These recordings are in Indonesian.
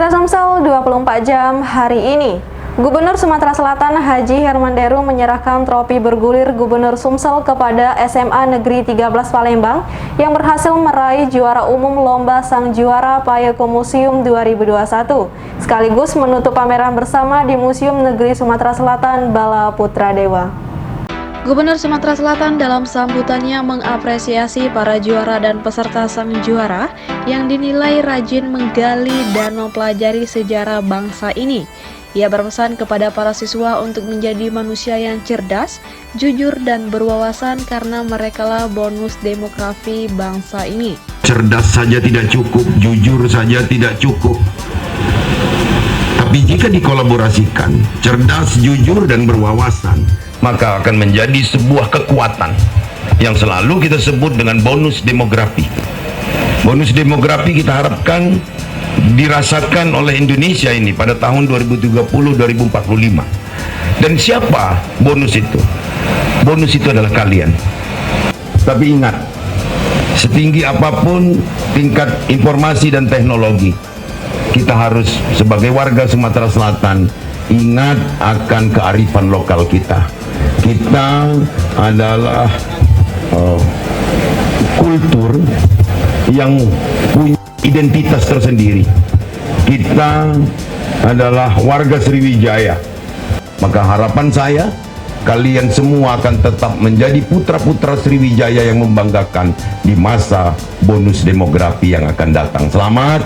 Berita Sumsel 24 jam hari ini. Gubernur Sumatera Selatan Haji Herman Deru menyerahkan trofi bergulir Gubernur Sumsel kepada SMA Negeri 13 Palembang yang berhasil meraih juara umum Lomba Sang Juara Payeko Museum 2021, sekaligus menutup pameran bersama di Museum Negeri Sumatera Selatan Bala Putra Dewa. Gubernur Sumatera Selatan dalam sambutannya mengapresiasi para juara dan peserta Sang Juara yang dinilai rajin menggali dan mempelajari sejarah bangsa ini. Ia berpesan kepada para siswa untuk menjadi manusia yang cerdas, jujur, dan berwawasan karena merekalah bonus demografi bangsa ini. Cerdas saja tidak cukup, jujur saja tidak cukup. Tapi jika dikolaborasikan, cerdas, jujur, dan berwawasan, maka akan menjadi sebuah kekuatan yang selalu kita sebut dengan bonus demografi. Bonus demografi kita harapkan dirasakan oleh Indonesia ini pada tahun 2030-2045. Dan siapa bonus itu? Bonus itu adalah kalian. Tapi ingat, setinggi apapun tingkat informasi dan teknologi, kita harus sebagai warga Sumatera Selatan ingat akan kearifan lokal kita. Kita adalah kultur yang punya identitas tersendiri. Kita adalah warga Sriwijaya. Maka harapan saya, kalian semua akan tetap menjadi putra-putra Sriwijaya yang membanggakan di masa bonus demografi yang akan datang. Selamat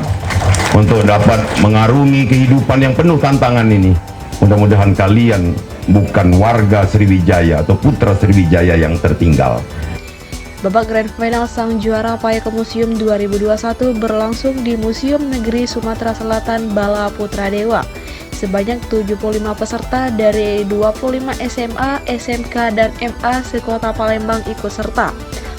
untuk dapat mengarungi kehidupan yang penuh tantangan ini. Mudah-mudahan kalian bukan warga Sriwijaya atau putra Sriwijaya yang tertinggal. Babak Grand Final Sang Juara Payeko Museum 2021 berlangsung di Museum Negeri Sumatera Selatan Bala Putra Dewa. Sebanyak 75 peserta dari 25 SMA, SMK, dan MA sekota Palembang ikut serta.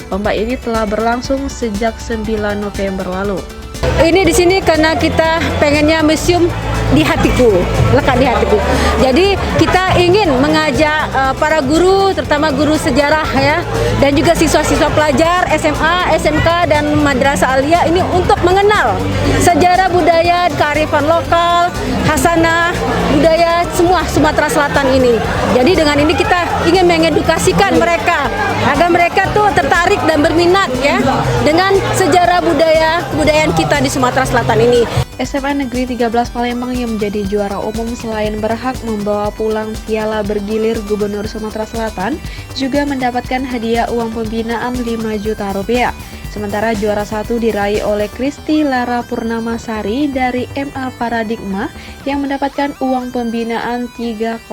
Lomba ini telah berlangsung sejak 9 November lalu. Ini di sini karena kita pengennya museum di hatiku, lekat di hatiku. Jadi kita ingin mengajak para guru, terutama guru sejarah ya, dan juga siswa-siswa pelajar SMA, SMK, dan Madrasah Aliyah ini untuk mengenal sejarah budaya, kearifan lokal, khasanah, budaya semua Sumatera Selatan ini. Jadi dengan ini kita ingin mengedukasikan mereka agar mereka tuh tertarik dan berminat ya dengan sejarah kebudayaan kita di Sumatera Selatan ini. SMA Negeri 13 Palembang yang menjadi juara umum selain berhak membawa pulang piala bergilir Gubernur Sumatera Selatan, juga mendapatkan hadiah uang pembinaan 5 juta rupiah. Sementara juara 1 diraih oleh Kristi Lara Purnamasari dari MA Paradigma yang mendapatkan uang pembinaan 3,5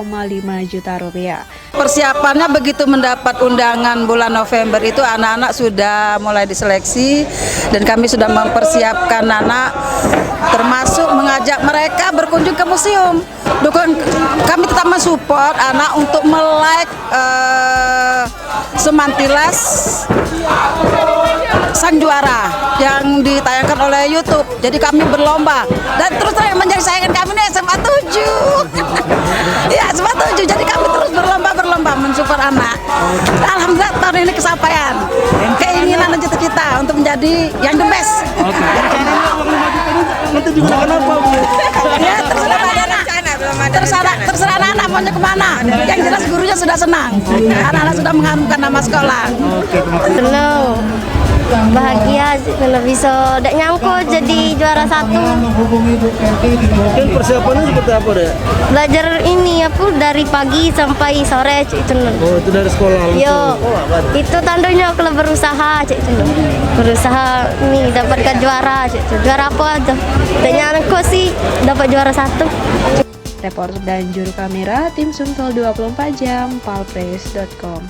juta rupiah. Persiapannya begitu mendapat undangan bulan November itu anak-anak sudah mulai diseleksi dan kami sudah mempersiapkan anak termasuk mengajak mereka berkunjung ke museum. Kami tetap mensupport anak untuk melike semantilas Sang Juara yang ditayangkan oleh YouTube. Jadi kami berlomba dan terus terang menjadi sayangan kami nih SMA 7. Ya, SMA 7. Jadi kami terus berlomba mensupport anak. Alhamdulillah tahun ini kesampaian. Keinginan dan cita kita untuk menjadi yang the best. Oke. Nanti digunakan apa, Bu? Ya, terserah anak-anak maunya kemana. Yang jelas gurunya sudah senang. Anak-anak sudah mengharumkan nama sekolah. Oke, terima kasih. Senang, bahagia kalau bisa tidak nyangkut jadi juara 1. Mungkin persiapannya seperti apa, Dek? Belajar ini dari pagi sampai sore cik Cunun. Oh, itu dari sekolah langsung. Yo, itu tandanya kalau berusaha cik Cunun. Berusaha nih dapatkan juara cik Cunun. Juara apa aja? Tidak nyangkut sih dapat juara 1. Reporter dan juru kamera tim Sumsel 24 jam palpress.com.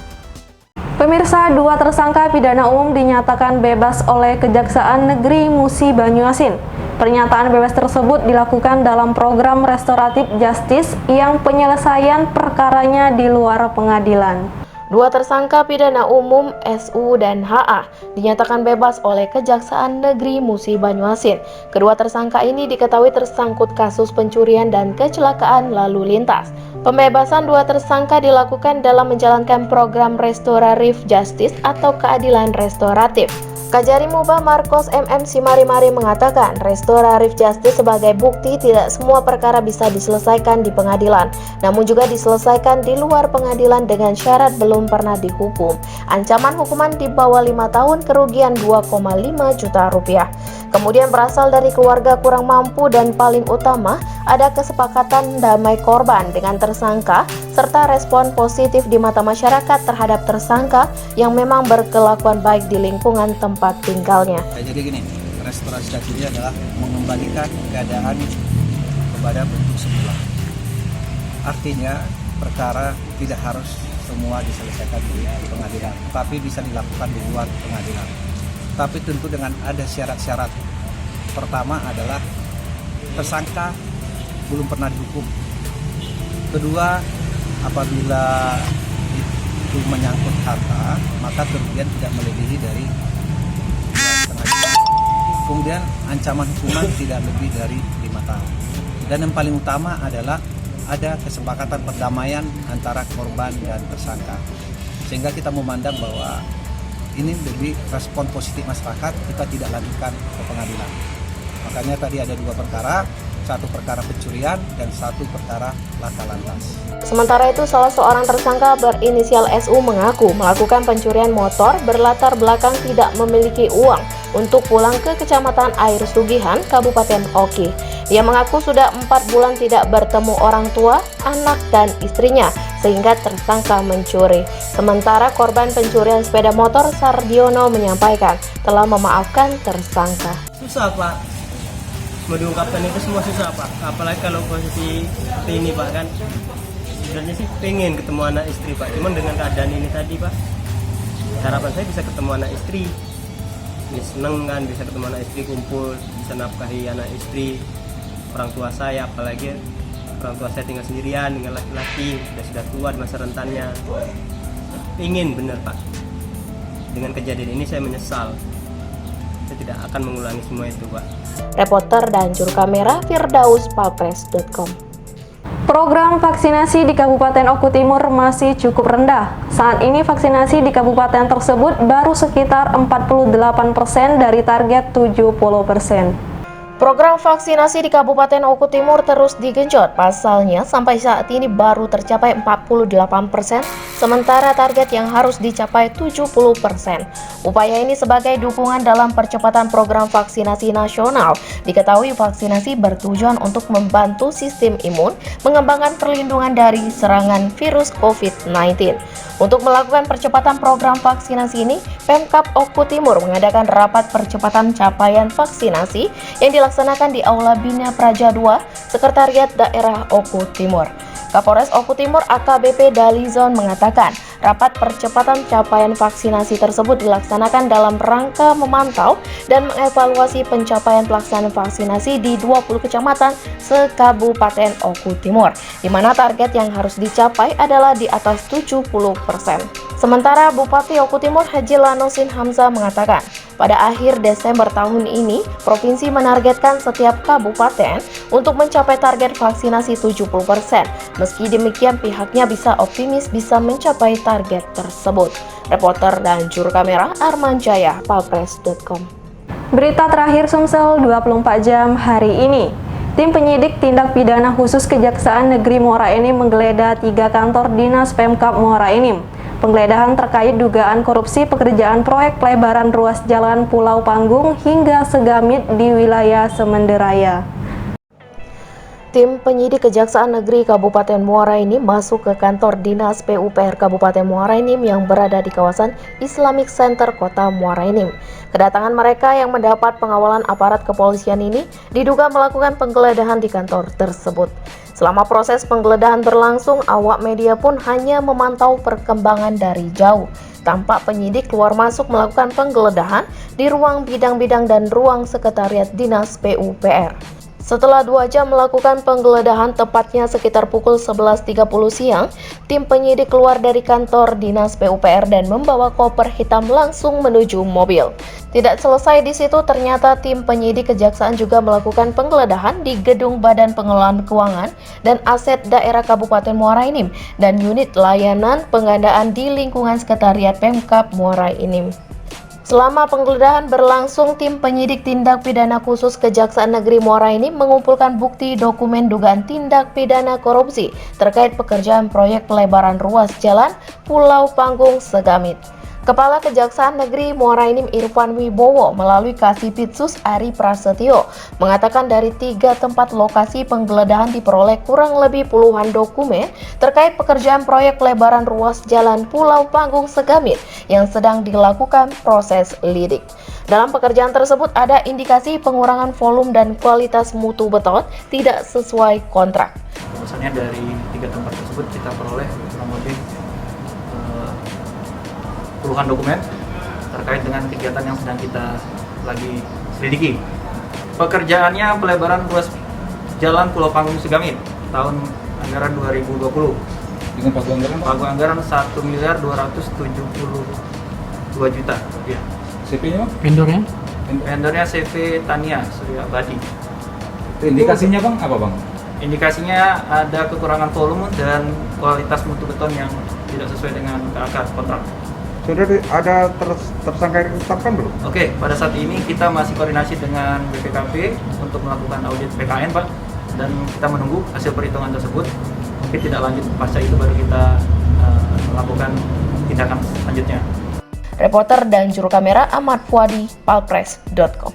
Pemirsa, 2 tersangka pidana umum dinyatakan bebas oleh Kejaksaan Negeri Musi Banyuasin. Pernyataan bebas tersebut dilakukan dalam program restoratif justice yang penyelesaian perkaranya di luar pengadilan. 2 tersangka pidana umum SU dan HA dinyatakan bebas oleh Kejaksaan Negeri Musi Banyuasin. Kedua tersangka ini diketahui tersangkut kasus pencurian dan kecelakaan lalu lintas. Pembebasan 2 tersangka dilakukan dalam menjalankan program restoratif justice atau keadilan restoratif. Kajari Mubah Marcos MM Simari-Mari mengatakan restoratif justice sebagai bukti tidak semua perkara bisa diselesaikan di pengadilan, namun juga diselesaikan di luar pengadilan dengan syarat belum pernah dihukum. Ancaman hukuman di bawah 5 tahun, kerugian 2,5 juta rupiah. Kemudian berasal dari keluarga kurang mampu dan paling utama ada kesepakatan damai korban dengan tersangka serta respon positif di mata masyarakat terhadap tersangka yang memang berkelakuan baik di lingkungan tempat tinggalnya. Jadi gini, restorasi justice ini adalah mengembalikan keadaan kepada bentuk semula. Artinya perkara tidak harus semua diselesaikan di pengadilan, tapi bisa dilakukan di luar pengadilan. Tapi tentu dengan ada syarat-syarat. Pertama adalah tersangka belum pernah dihukum. Kedua, apabila itu menyangkut harta, maka kerugian tidak melebihi dari 2,5 juta. Kemudian ancaman hukuman tidak lebih dari 5 tahun. Dan yang paling utama adalah ada kesepakatan perdamaian antara korban dan tersangka. Sehingga kita memandang bahwa ini lebih respon positif masyarakat, kita tidak lanjutkan ke pengadilan. Makanya tadi ada 2 perkara, 1 perkara pencurian dan 1 perkara laka lantas. Sementara itu, salah seorang tersangka berinisial SU mengaku melakukan pencurian motor berlatar belakang tidak memiliki uang untuk pulang ke Kecamatan Air Sugihan, Kabupaten Oki. Dia mengaku sudah 4 bulan tidak bertemu orang tua, anak, dan istrinya, sehingga tersangka mencuri. Sementara korban pencurian sepeda motor, Sardiono, menyampaikan telah memaafkan tersangka. Susah Pak, mau diungkapkan itu semua susah Pak, apalagi kalau posisi seperti ini Pak kan. Sebenarnya sih pengen ketemu anak istri Pak, cuman dengan keadaan ini tadi Pak, harapan saya bisa ketemu anak istri. Ya, seneng kan bisa ketemu anak istri, kumpul, bisa nafkahi anak istri, orang tua saya, apalagi orang tua saya tinggal sendirian dengan laki-laki, sudah tua di masa rentannya. Ingin bener Pak. Dengan kejadian ini saya menyesal. Saya tidak akan mengulangi semua itu Pak. Reporter dan juru kamera Firdaus, Palpres.com. Program vaksinasi di Kabupaten Oku Timur masih cukup rendah. Saat ini vaksinasi di kabupaten tersebut baru sekitar 48% dari target 70%. Program vaksinasi di Kabupaten Oku Timur terus digenjot. Pasalnya sampai saat ini baru tercapai 48%, sementara target yang harus dicapai 70%. Upaya ini sebagai dukungan dalam percepatan program vaksinasi nasional. Diketahui vaksinasi bertujuan untuk membantu sistem imun mengembangkan perlindungan dari serangan virus COVID-19. Untuk melakukan percepatan program vaksinasi ini, Pemkab Oku Timur mengadakan rapat percepatan capaian vaksinasi yang dilaksanakan di Aula Bina Praja 2, Sekretariat Daerah Oku Timur. Kapolres Oku Timur AKBP Dalizon mengatakan, rapat percepatan capaian vaksinasi tersebut dilaksanakan dalam rangka memantau dan mengevaluasi pencapaian pelaksanaan vaksinasi di 20 kecamatan se-Kabupaten Oku Timur, di mana target yang harus dicapai adalah di atas 70%. Sementara Bupati Oku Timur Haji Lanosin Hamzah mengatakan, pada akhir Desember tahun ini, provinsi menargetkan setiap kabupaten untuk mencapai target vaksinasi 70%. Meski demikian, pihaknya bisa optimis bisa mencapai target tersebut. Reporter dan juru kamera Arman Jaya, Palpres.com. Berita terakhir Sumsel 24 jam hari ini. Tim penyidik tindak pidana khusus Kejaksaan Negeri Muara Enim menggeledah 3 kantor dinas Pemkab Muara Enim. Penggeledahan terkait dugaan korupsi pekerjaan proyek pelebaran ruas jalan Pulau Panggung hingga Segamit di wilayah Semenderaya. Tim penyidik Kejaksaan Negeri Kabupaten Muara Enim masuk ke kantor dinas PUPR Kabupaten Muara Enim yang berada di kawasan Islamic Center Kota Muara Enim. Kedatangan mereka yang mendapat pengawalan aparat kepolisian ini diduga melakukan penggeledahan di kantor tersebut. Selama proses penggeledahan berlangsung, awak media pun hanya memantau perkembangan dari jauh. Tampak penyidik keluar masuk melakukan penggeledahan di ruang bidang-bidang dan ruang sekretariat dinas PUPR. Setelah 2 jam melakukan penggeledahan, tepatnya sekitar pukul 11.30 siang, tim penyidik keluar dari kantor dinas PUPR dan membawa koper hitam langsung menuju mobil. Tidak selesai di situ, ternyata tim penyidik kejaksaan juga melakukan penggeledahan di gedung Badan Pengelolaan Keuangan dan Aset Daerah Kabupaten Muara Enim dan unit layanan pengadaan di lingkungan sekretariat Pemkab Muara Enim. Selama penggeledahan berlangsung, tim penyidik tindak pidana khusus Kejaksaan Negeri Muara Enim mengumpulkan bukti dokumen dugaan tindak pidana korupsi terkait pekerjaan proyek pelebaran ruas jalan Pulau Panggung Segamit. Kepala Kejaksaan Negeri Muara Enim Irfan Wibowo melalui Kasipitsus Ari Prasetyo mengatakan dari 3 tempat lokasi penggeledahan diperoleh kurang lebih puluhan dokumen terkait pekerjaan proyek pelebaran ruas jalan Pulau Panggung Segamit yang sedang dilakukan proses lidik. Dalam pekerjaan tersebut ada indikasi pengurangan volume dan kualitas mutu beton tidak sesuai kontrak. Misalnya dari 3 tempat tersebut kita peroleh kurang lebih puluhan dokumen terkait dengan kegiatan yang sedang kita lagi selidiki. Pekerjaannya pelebaran ruas jalan Pulau Panggung Segamit tahun anggaran 2020 dengan pagu anggaran 1.272 juta rupiah. CP-nya Bang? Vendornya CV Tania Surya Badi. Indikasinya Bang apa Bang? Indikasinya ada kekurangan volume dan kualitas mutu beton yang tidak sesuai dengan KAK kontrak. Sudah ada tersangka yang ditetapkan belum? Oke, pada saat ini kita masih koordinasi dengan BPKP untuk melakukan audit PKN, Pak, dan kita menunggu hasil perhitungan tersebut. Oke, tidak lanjut pasca itu baru kita melakukan tindakan selanjutnya. Reporter dan juru kamera Ahmad Fuadi, palpres.com.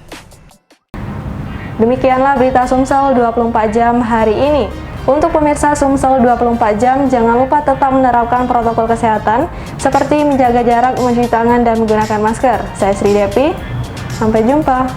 Demikianlah berita Sumsel 24 jam hari ini. Untuk pemirsa Sumsel 24 jam, jangan lupa tetap menerapkan protokol kesehatan seperti menjaga jarak, mencuci tangan, dan menggunakan masker. Saya Sri Depi, sampai jumpa.